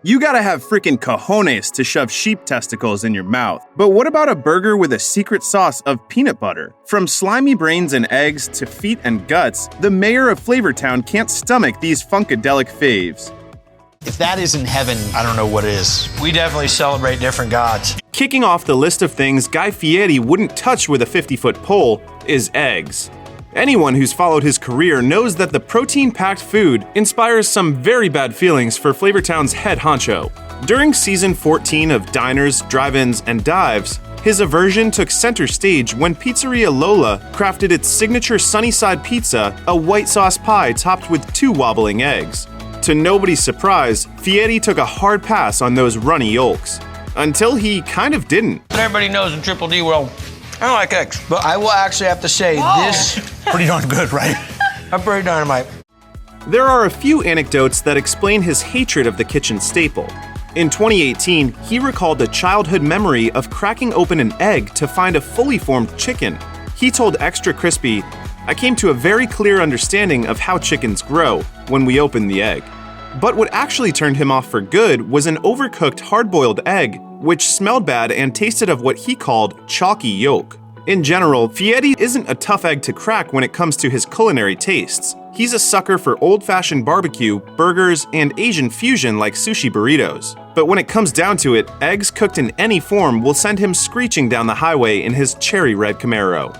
You gotta have freakin cojones to shove sheep testicles in your mouth. But what about a burger with a secret sauce of peanut butter? From slimy brains and eggs to feet and guts, the mayor of Flavortown can't stomach these funkadelic faves. If that isn't heaven, I don't know what is. We definitely celebrate different gods. Kicking off the list of things Guy Fieri wouldn't touch with a 50-foot pole is eggs. Anyone who's followed his career knows that the protein-packed food inspires some very bad feelings for Flavortown's head honcho. During season 14 of Diners, Drive-Ins, and Dives, his aversion took center stage when Pizzeria Lola crafted its signature Sunnyside pizza, a white sauce pie topped with 2 wobbling eggs. To nobody's surprise, Fieri took a hard pass on those runny yolks. Until he kind of didn't. Everybody knows in Triple D world, I don't like eggs. But I will actually have to say, this pretty darn good, right? I'm pretty dynamite. There are a few anecdotes that explain his hatred of the kitchen staple. In 2018, he recalled a childhood memory of cracking open an egg to find a fully formed chicken. He told Extra Crispy, "I came to a very clear understanding of how chickens grow when we opened the egg." But what actually turned him off for good was an overcooked hard-boiled egg, which smelled bad and tasted of what he called chalky yolk. In general, Fieri isn't a tough egg to crack when it comes to his culinary tastes. He's a sucker for old-fashioned barbecue, burgers, and Asian fusion like sushi burritos. But when it comes down to it, eggs cooked in any form will send him screeching down the highway in his cherry-red Camaro.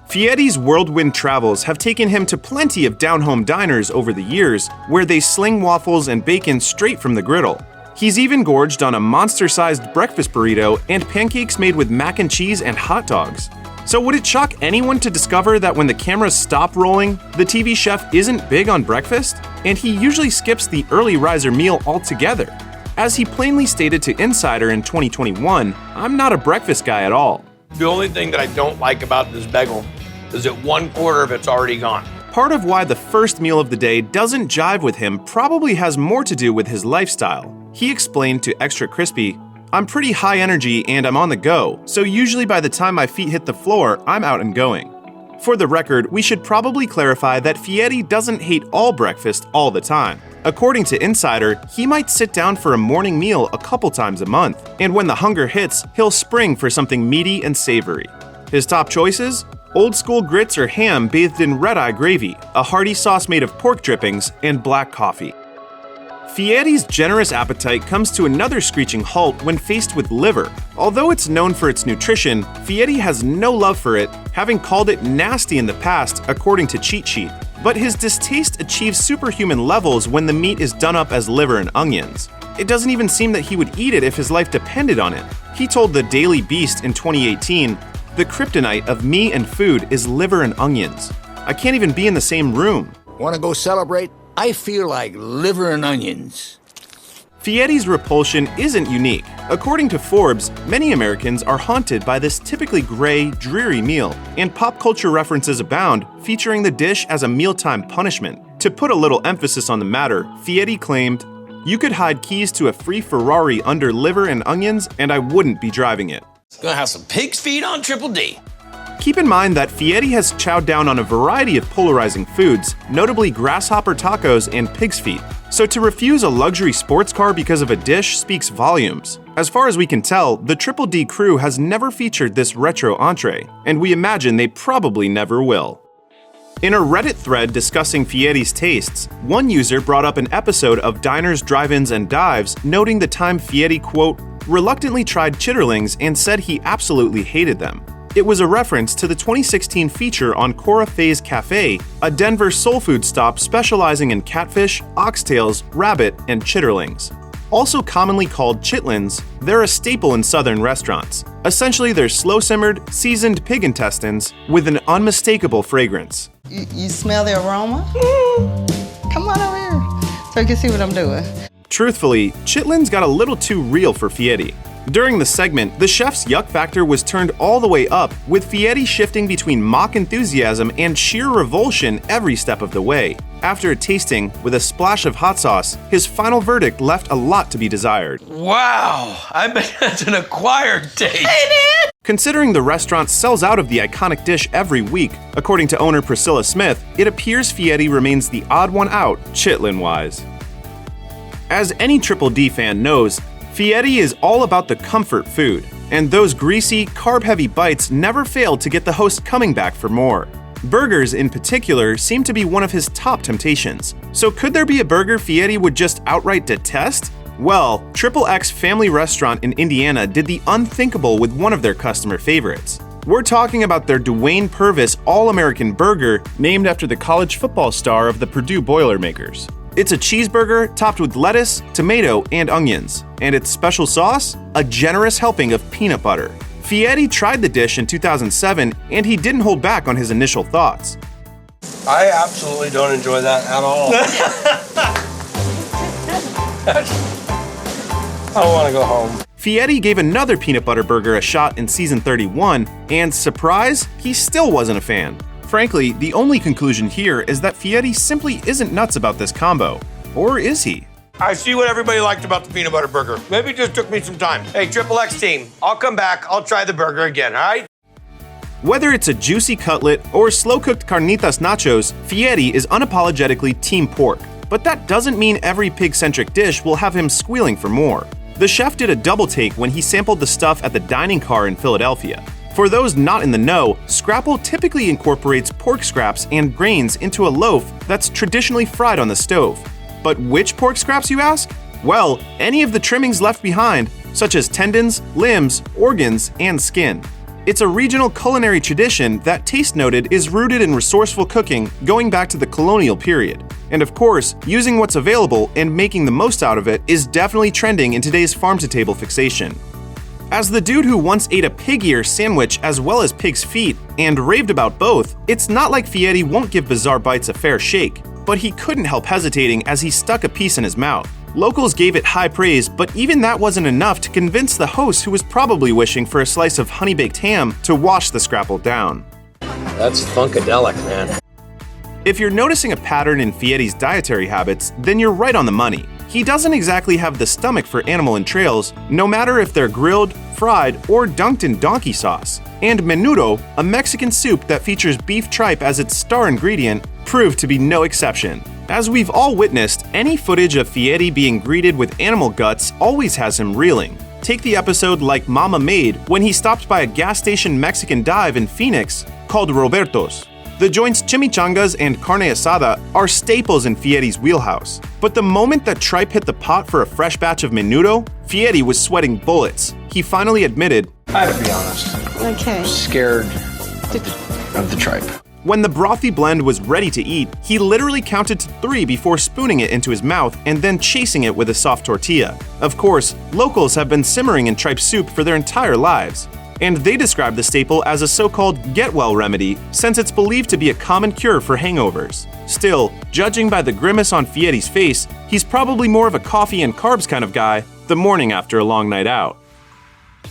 Fieri's whirlwind travels have taken him to plenty of down-home diners over the years, where they sling waffles and bacon straight from the griddle. He's even gorged on a monster-sized breakfast burrito and pancakes made with mac and cheese and hot dogs. So would it shock anyone to discover that when the cameras stop rolling, the TV chef isn't big on breakfast? And he usually skips the early riser meal altogether. As he plainly stated to Insider in 2021, "I'm not a breakfast guy at all." The only thing that I don't like about this bagel is that 1/4 of it's already gone. Part of why the first meal of the day doesn't jive with him probably has more to do with his lifestyle. He explained to Extra Crispy, "I'm pretty high energy and I'm on the go, so usually by the time my feet hit the floor, I'm out and going." For the record, we should probably clarify that Fieri doesn't hate all breakfast all the time. According to Insider, he might sit down for a morning meal a couple times a month, and when the hunger hits, he'll spring for something meaty and savory. His top choices? Old school grits or ham bathed in red-eye gravy, a hearty sauce made of pork drippings, and black coffee. Fieri's generous appetite comes to another screeching halt when faced with liver. Although it's known for its nutrition, Fieri has no love for it, having called it nasty in the past, according to Cheat Sheet. But his distaste achieves superhuman levels when the meat is done up as liver and onions. It doesn't even seem that he would eat it if his life depended on it. He told the Daily Beast in 2018, "The kryptonite of me and food is liver and onions. I can't even be in the same room." Want to go celebrate? I feel like liver and onions. Fieri's repulsion isn't unique. According to Forbes, many Americans are haunted by this typically gray, dreary meal, and pop culture references abound, featuring the dish as a mealtime punishment. To put a little emphasis on the matter, Fieri claimed, "You could hide keys to a free Ferrari under liver and onions, and I wouldn't be driving it." Gonna have some pig's feet on Triple D. Keep in mind that Fieri has chowed down on a variety of polarizing foods, notably grasshopper tacos and pig's feet. So to refuse a luxury sports car because of a dish speaks volumes. As far as we can tell, the Triple D crew has never featured this retro entree, and we imagine they probably never will. In a Reddit thread discussing Fieri's tastes, one user brought up an episode of Diners, Drive-Ins, and Dives, noting the time Fieri, quote, reluctantly tried Chitterlings and said he absolutely hated them. It was a reference to the 2016 feature on Cora Faye's Cafe, a Denver soul food stop specializing in catfish, oxtails, rabbit, and chitterlings. Also commonly called chitlins, they're a staple in southern restaurants. Essentially, they're slow-simmered, seasoned pig intestines with an unmistakable fragrance. You smell the aroma? Come on over here so you can see what I'm doing. Truthfully, chitlins got a little too real for Fieri. During the segment, the chef's yuck factor was turned all the way up, with Fieri shifting between mock enthusiasm and sheer revulsion every step of the way. After a tasting, with a splash of hot sauce, his final verdict left a lot to be desired. Wow, I bet that's an acquired taste. Considering the restaurant sells out of the iconic dish every week, according to owner Priscilla Smith, it appears Fieri remains the odd one out, chitlin-wise. As any Triple D fan knows, Fieri is all about the comfort food, and those greasy, carb-heavy bites never fail to get the host coming back for more. Burgers, in particular, seem to be one of his top temptations. So could there be a burger Fieri would just outright detest? Well, XXX Family Restaurant in Indiana did the unthinkable with one of their customer favorites. We're talking about their Dwayne Purvis All-American Burger, named after the college football star of the Purdue Boilermakers. It's a cheeseburger topped with lettuce, tomato, and onions, and its special sauce? A generous helping of peanut butter. Fieri tried the dish in 2007, and he didn't hold back on his initial thoughts. I absolutely don't enjoy that at all. I want to go home. Fieri gave another peanut butter burger a shot in season 31, and surprise, he still wasn't a fan. Frankly, the only conclusion here is that Fieri simply isn't nuts about this combo. Or is he? I see what everybody liked about the peanut butter burger. Maybe it just took me some time. Hey, XXX team, I'll come back. I'll try the burger again, all right? Whether it's a juicy cutlet or slow-cooked carnitas nachos, Fieri is unapologetically team pork. But that doesn't mean every pig-centric dish will have him squealing for more. The chef did a double take when he sampled the stuff at the dining car in Philadelphia. For those not in the know, Scrapple typically incorporates pork scraps and grains into a loaf that's traditionally fried on the stove. But which pork scraps, you ask? Well, any of the trimmings left behind, such as tendons, limbs, organs, and skin. It's a regional culinary tradition that, taste noted, is rooted in resourceful cooking going back to the colonial period. And of course, using what's available and making the most out of it is definitely trending in today's farm-to-table fixation. As the dude who once ate a pig ear sandwich as well as pig's feet and raved about both, it's not like Fieri won't give bizarre bites a fair shake, but he couldn't help hesitating as he stuck a piece in his mouth. Locals gave it high praise, but even that wasn't enough to convince the host, who was probably wishing for a slice of honey-baked ham, to wash the Scrapple down. That's funkadelic, man. If you're noticing a pattern in Fieri's dietary habits, then you're right on the money. He doesn't exactly have the stomach for animal entrails, no matter if they're grilled, fried, or dunked in donkey sauce. And Menudo, a Mexican soup that features beef tripe as its star ingredient, proved to be no exception. As we've all witnessed, any footage of Fieri being greeted with animal guts always has him reeling. Take the episode Like Mama Made, when he stopped by a gas station Mexican dive in Phoenix called Roberto's. The joint's chimichangas and carne asada are staples in Fieri's wheelhouse. But the moment that tripe hit the pot for a fresh batch of Menudo, Fieri was sweating bullets. He finally admitted, I have to be honest. Okay. Scared of the tripe. When the brothy blend was ready to eat, he literally counted to 3 before spooning it into his mouth and then chasing it with a soft tortilla. Of course, locals have been simmering in tripe soup for their entire lives, and they describe the staple as a so-called get-well remedy since it's believed to be a common cure for hangovers. Still, judging by the grimace on Fieri's face, he's probably more of a coffee and carbs kind of guy the morning after a long night out.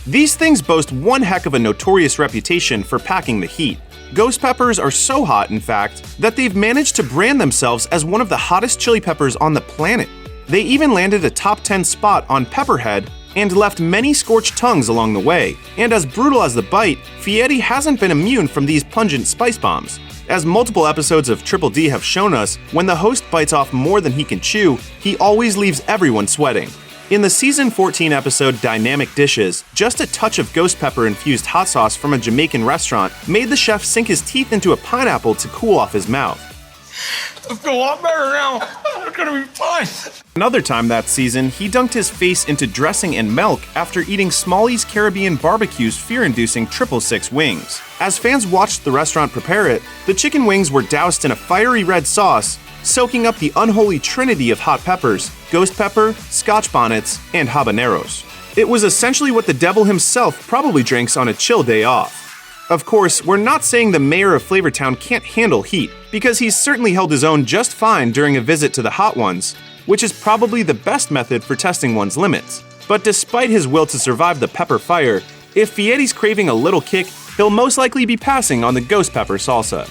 These things boast one heck of a notorious reputation for packing the heat. Ghost peppers are so hot, in fact, that they've managed to brand themselves as one of the hottest chili peppers on the planet. They even landed a top 10 spot on Pepperhead and left many scorched tongues along the way. And as brutal as the bite, Fieri hasn't been immune from these pungent spice bombs. As multiple episodes of Triple D have shown us, when the host bites off more than he can chew, he always leaves everyone sweating. In the season 14 episode Dynamic Dishes, just a touch of ghost pepper-infused hot sauce from a Jamaican restaurant made the chef sink his teeth into a pineapple to cool off his mouth. It's a lot better now. It's gonna be fine. Another time that season, he dunked his face into dressing and milk after eating Smalley's Caribbean Barbecue's fear-inducing 666 wings. As fans watched the restaurant prepare it, the chicken wings were doused in a fiery red sauce, soaking up the unholy trinity of hot peppers, ghost pepper, scotch bonnets, and habaneros. It was essentially what the devil himself probably drinks on a chill day off. Of course, we're not saying the mayor of Flavortown can't handle heat, because he's certainly held his own just fine during a visit to the hot ones, which is probably the best method for testing one's limits. But despite his will to survive the pepper fire, if Fieri's craving a little kick, he'll most likely be passing on the ghost pepper salsa.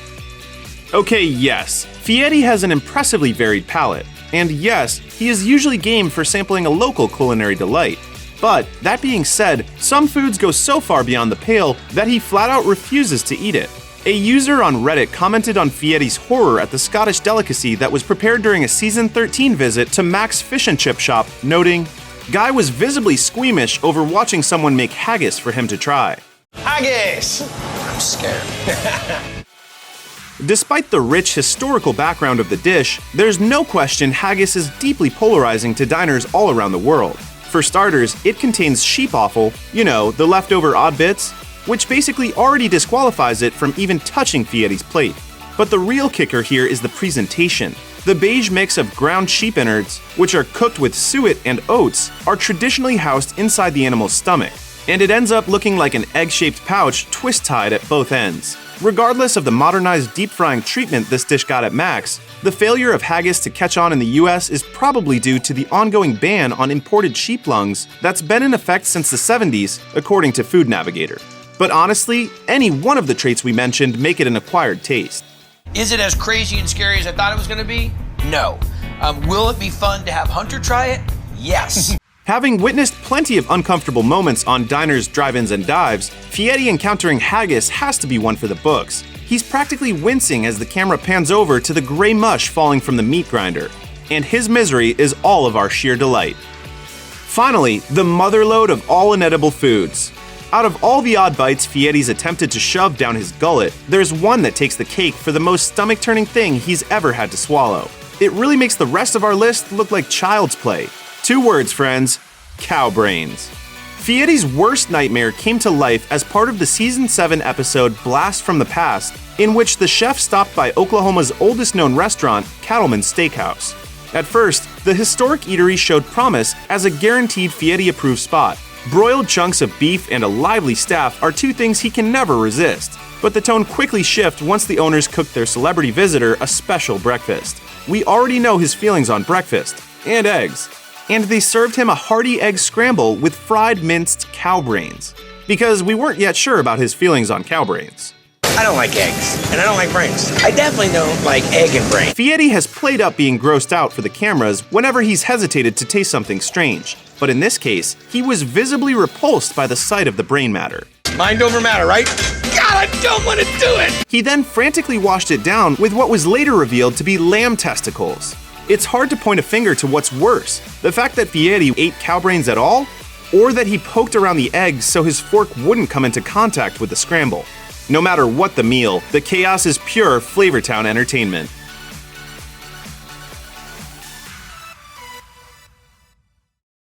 Okay, yes, Fieri has an impressively varied palate, and yes, he is usually game for sampling a local culinary delight. But, that being said, some foods go so far beyond the pale that he flat out refuses to eat it. A user on Reddit commented on Fieri's horror at the Scottish delicacy that was prepared during a season 13 visit to Mac's fish and chip shop, noting, "Guy was visibly squeamish over watching someone make haggis for him to try." Haggis! I'm scared. Despite the rich historical background of the dish, there's no question haggis is deeply polarizing to diners all around the world. For starters, it contains sheep offal, you know, the leftover odd bits, which basically already disqualifies it from even touching Fieri's plate. But the real kicker here is the presentation. The beige mix of ground sheep innards, which are cooked with suet and oats, are traditionally housed inside the animal's stomach, and it ends up looking like an egg-shaped pouch twist-tied at both ends. Regardless of the modernized deep-frying treatment this dish got at Mac's, the failure of haggis to catch on in the US is probably due to the ongoing ban on imported sheep lungs that's been in effect since the 70s, according to Food Navigator. But honestly, any one of the traits we mentioned make it an acquired taste. Is it as crazy and scary as I thought it was gonna be? No. Will it be fun to have Hunter try it? Yes. Having witnessed plenty of uncomfortable moments on diners, drive-ins, and dives, Fieri encountering haggis has to be one for the books. He's practically wincing as the camera pans over to the gray mush falling from the meat grinder. And his misery is all of our sheer delight. Finally, the motherlode of all inedible foods. Out of all the odd bites Fieri's attempted to shove down his gullet, there's one that takes the cake for the most stomach-turning thing he's ever had to swallow. It really makes the rest of our list look like child's play. 2 words, friends: cow brains. Fieri's worst nightmare came to life as part of the Season 7 episode Blast from the Past, in which the chef stopped by Oklahoma's oldest-known restaurant, Cattleman's Steakhouse. At first, the historic eatery showed promise as a guaranteed Fieri-approved spot. Broiled chunks of beef and a lively staff are 2 things he can never resist. But the tone quickly shifted once the owners cooked their celebrity visitor a special breakfast. We already know his feelings on breakfast and eggs. And they served him a hearty egg scramble with fried minced cow brains. Because we weren't yet sure about his feelings on cow brains. I don't like eggs, and I don't like brains. I definitely don't like egg and brain. Fieri has played up being grossed out for the cameras whenever he's hesitated to taste something strange. But in this case, he was visibly repulsed by the sight of the brain matter. Mind over matter, right? God, I don't want to do it! He then frantically washed it down with what was later revealed to be lamb testicles. It's hard to point a finger to what's worse, the fact that Fieri ate cow brains at all, or that he poked around the eggs so his fork wouldn't come into contact with the scramble. No matter what the meal, the chaos is pure Flavortown entertainment.